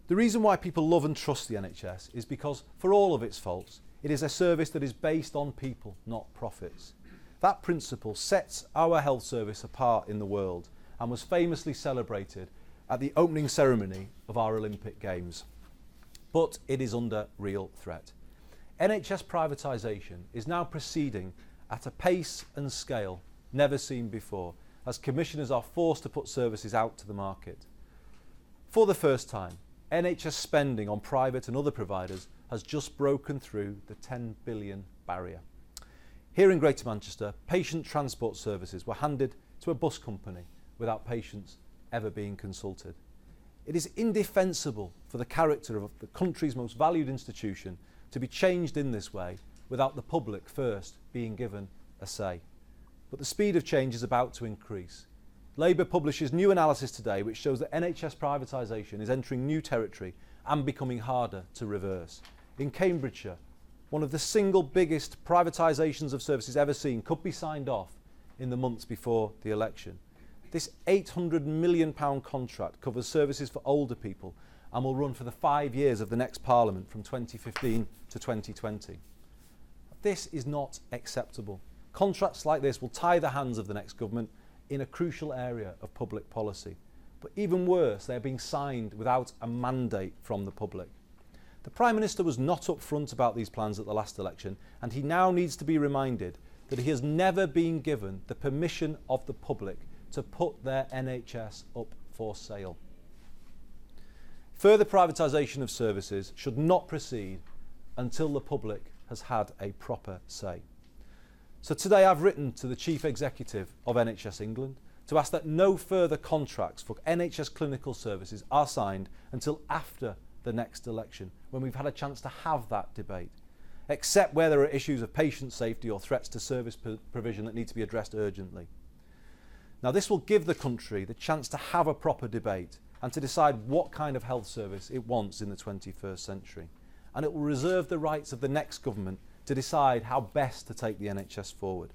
The reason why people love and trust the NHS is because, for all of its faults, it is a service that is based on people, not profits. That principle sets our health service apart in the world and was famously celebrated at the opening ceremony of our Olympic Games. But it is under real threat. NHS privatisation is now proceeding at a pace and scale never seen before, as commissioners are forced to put services out to the market. For the first time, NHS spending on private and other providers has just broken through the 10 billion barrier. Here in Greater Manchester, patient transport services were handed to a bus company without patients ever being consulted. It is indefensible for the character of the country's most valued institution to be changed in this way without the public first being given a say. But the speed of change is about to increase. Labour publishes new analysis today which shows that NHS privatisation is entering new territory and becoming harder to reverse. In Cambridgeshire, one of the single biggest privatisations of services ever seen could be signed off in the months before the election. This £800 million contract covers services for older people and will run for the 5 years of the next Parliament from 2015 to 2020. This is not acceptable. Contracts like this will tie the hands of the next government in a crucial area of public policy. But even worse, they are being signed without a mandate from the public. The Prime Minister was not upfront about these plans at the last election, and he now needs to be reminded that he has never been given the permission of the public to put their NHS up for sale. Further privatisation of services should not proceed until the public has had a proper say. So today I've written to the Chief Executive of NHS England to ask that no further contracts for NHS clinical services are signed until after the next election, when we've had a chance to have that debate, except where there are issues of patient safety or threats to service provision that need to be addressed urgently. Now, this will give the country the chance to have a proper debate and to decide what kind of health service it wants in the 21st century. And it will reserve the rights of the next government to decide how best to take the NHS forward.